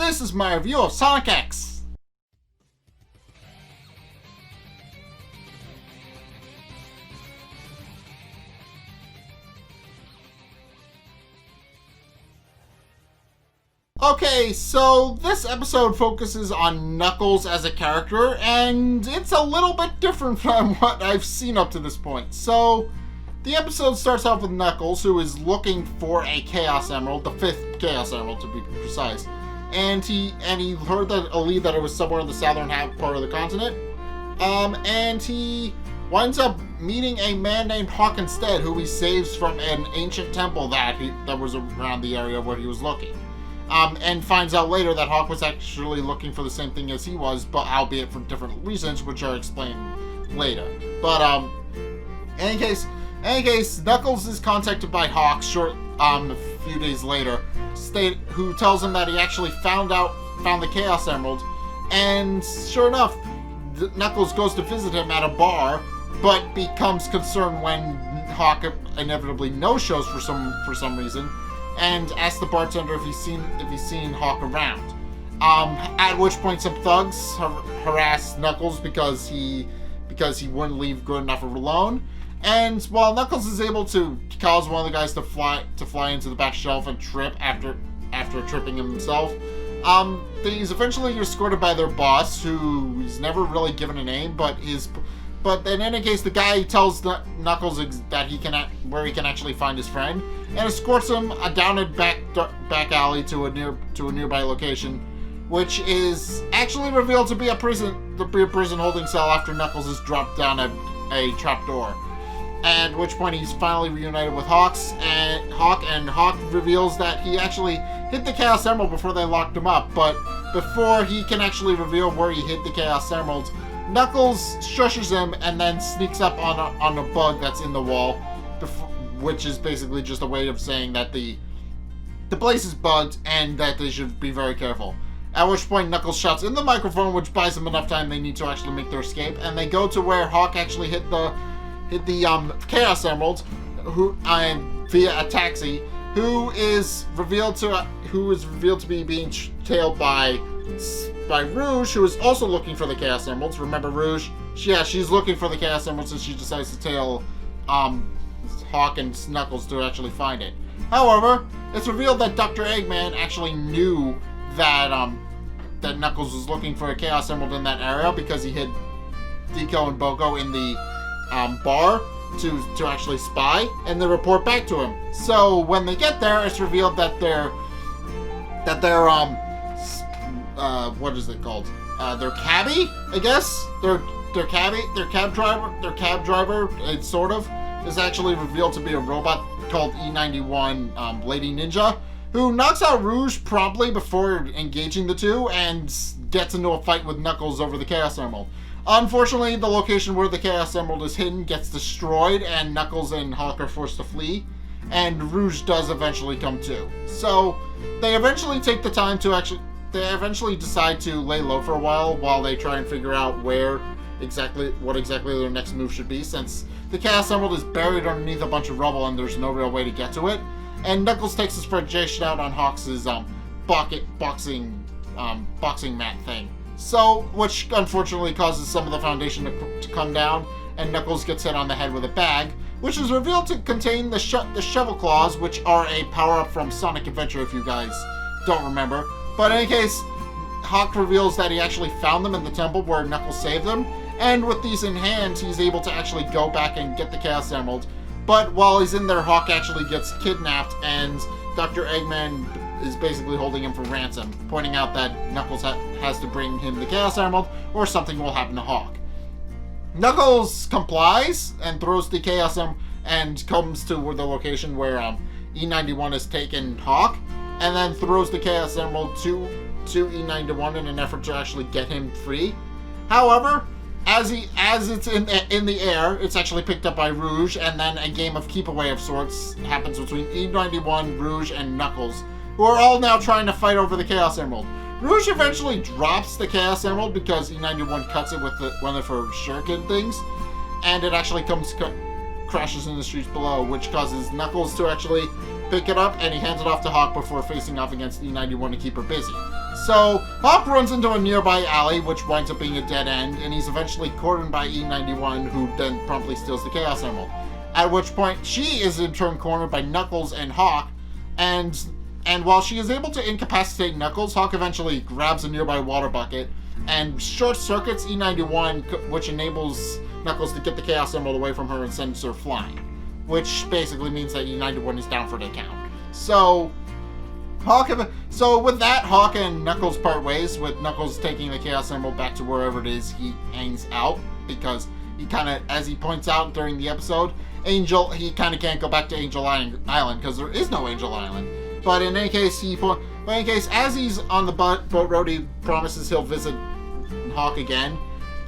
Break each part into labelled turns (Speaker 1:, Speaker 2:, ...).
Speaker 1: this is my review of Sonic X. Okay, so this episode focuses on Knuckles as a character, and it's a little bit different from what I've seen up to this point. So, the episode starts off with Knuckles, who is looking for a Chaos Emerald, the 5th Chaos Emerald to be precise. And he heard a lead that it was somewhere in the southern half part of the continent. And he winds up meeting a man named Hawk instead, who he saves from an ancient temple that was around the area where he was looking. And finds out later that Hawk was actually looking for the same thing as he was, but albeit for different reasons, which are explained later. But in any case, Knuckles is contacted by Hawk a few days later, who tells him that he actually found the Chaos Emerald, and sure enough, Knuckles goes to visit him at a bar, but becomes concerned when Hawk inevitably no-shows for some reason, and asks the bartender if he's seen Hawk around. At which point some thugs harass Knuckles because he wouldn't leave good enough alone. And while Knuckles is able to cause one of the guys to fly into the back shelf and trip after tripping himself, he's eventually escorted by their boss, who is never really given a name, but in any case, the guy tells Knuckles that where he can actually find his friend, and escorts him down a back alley to a nearby location, which is actually revealed to be a prison holding cell after Knuckles is dropped down a trapdoor. At which point he's finally reunited with Hawk, and Hawk reveals that he actually hid the Chaos Emerald before they locked him up. But before he can actually reveal where he hid the Chaos Emerald, Knuckles shushes him and then sneaks up on a bug that's in the wall, which is basically just a way of saying that the place is bugged and that they should be very careful. At which point Knuckles shouts in the microphone, which buys them enough time they need to actually make their escape, and they go to where Hawk actually hid the Chaos Emerald, via a taxi, who is revealed to be being tailed by Rouge, who is also looking for the Chaos Emeralds. Remember Rouge? She's looking for the Chaos Emeralds, and she decides to tail Hawk and Knuckles to actually find it. However, it's revealed that Dr. Eggman actually knew that Knuckles was looking for a Chaos Emerald in that area because he hid Deco and Boko in the bar to actually spy, and they report back to him. So when they get there, it's revealed that their what is it called? Their cabbie, I guess. Their cab driver, it's sort of, is actually revealed to be a robot called E91 Lady Ninja, who knocks out Rouge promptly before engaging the two and gets into a fight with Knuckles over the Chaos Emerald. Unfortunately, the location where the Chaos Emerald is hidden gets destroyed, and Knuckles and Hawk are forced to flee, and Rouge does eventually come too. So they eventually decide to lay low for a while they try and figure out what exactly their next move should be, since the Chaos Emerald is buried underneath a bunch of rubble and there's no real way to get to it. And Knuckles takes his frustration out on Hawk's boxing mat thing. So, which unfortunately causes some of the foundation to come down, and Knuckles gets hit on the head with a bag, which is revealed to contain the Shovel Claws, which are a power-up from Sonic Adventure, if you guys don't remember. But in any case, Hawk reveals that he actually found them in the temple where Knuckles saved them, and with these in hand, he's able to actually go back and get the Chaos Emerald. But while he's in there, Hawk actually gets kidnapped, and Dr. Eggman is basically holding him for ransom, pointing out that Knuckles has to bring him the Chaos Emerald, or something will happen to Hawk. Knuckles complies and throws the Chaos Emerald and comes to the location where E91 has taken Hawk, and then throws the Chaos Emerald to E91 in an effort to actually get him free. However, as it's in the air, it's actually picked up by Rouge, and then a game of keep away of sorts happens between E91, Rouge, and Knuckles, who are all now trying to fight over the Chaos Emerald. Rouge eventually drops the Chaos Emerald because E91 cuts it with one of her shuriken things, and it actually comes crashes in the streets below, which causes Knuckles to actually pick it up, and he hands it off to Hawk before facing off against E91 to keep her busy. So, Hawk runs into a nearby alley, which winds up being a dead end, and he's eventually cornered by E91, who then promptly steals the Chaos Emerald. At which point, she is in turn cornered by Knuckles and Hawk, and while she is able to incapacitate Knuckles, Hawk eventually grabs a nearby water bucket and short-circuits E91, which enables Knuckles to get the Chaos Emerald away from her and sends her flying. Which basically means that E91 is down for the count. So with that, Hawk and Knuckles part ways, with Knuckles taking the Chaos Emerald back to wherever it is he hangs out, because he kind of, as he points out during the episode, he kind of can't go back to Angel Island, because there is no Angel Island. But in any case, as he's on the boat road, he promises he'll visit Hawk again.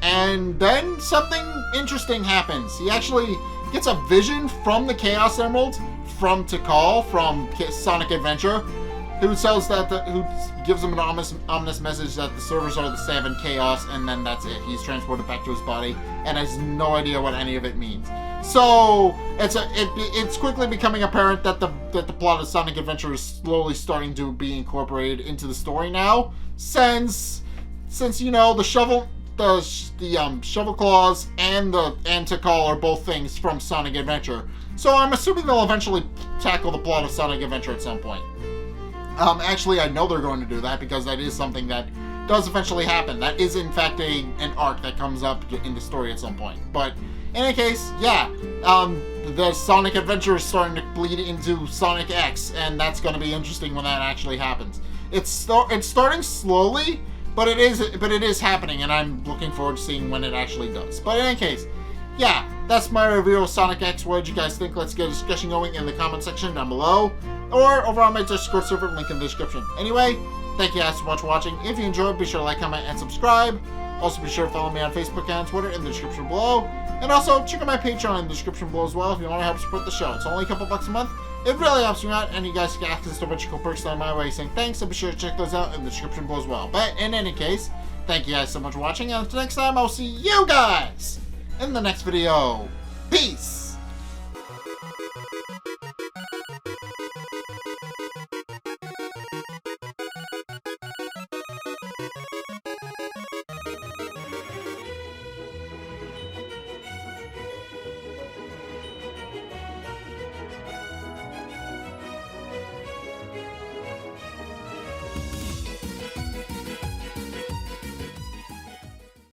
Speaker 1: And then something interesting happens. He actually gets a vision from the Chaos Emerald from Tikal, from Sonic Adventure, who gives him an ominous message that the servers are the 7 Chaos, and then that's it. He's transported back to his body, and has no idea what any of it means. So it's quickly becoming apparent that the plot of Sonic Adventure is slowly starting to be incorporated into the story now, since the shovel claws and Tikal are both things from Sonic Adventure. So I'm assuming they'll eventually tackle the plot of Sonic Adventure at some point. Actually, I know they're going to do that, because that is something that does eventually happen. That is, in fact, an arc that comes up in the story at some point. But in any case, yeah, the Sonic Adventure is starting to bleed into Sonic X, and that's going to be interesting when that actually happens. It's starting slowly, but it is happening, and I'm looking forward to seeing when it actually does. But in any case, yeah, that's my review of Sonic X. What did you guys think? Let's get a discussion going in the comment section down below, or over on my Discord server, link in the description. Anyway, thank you guys so much for watching. If you enjoyed, be sure to like, comment, and subscribe. Also, be sure to follow me on Facebook and Twitter in the description below. And also, check out my Patreon in the description below as well if you want to help support the show. It's only a couple bucks a month. It really helps me out, and you guys get access to a bunch of cool perks on my way saying thanks, so be sure to check those out in the description below as well. But in any case, thank you guys so much for watching, and until next time, I'll see you guys in the next video. Peace!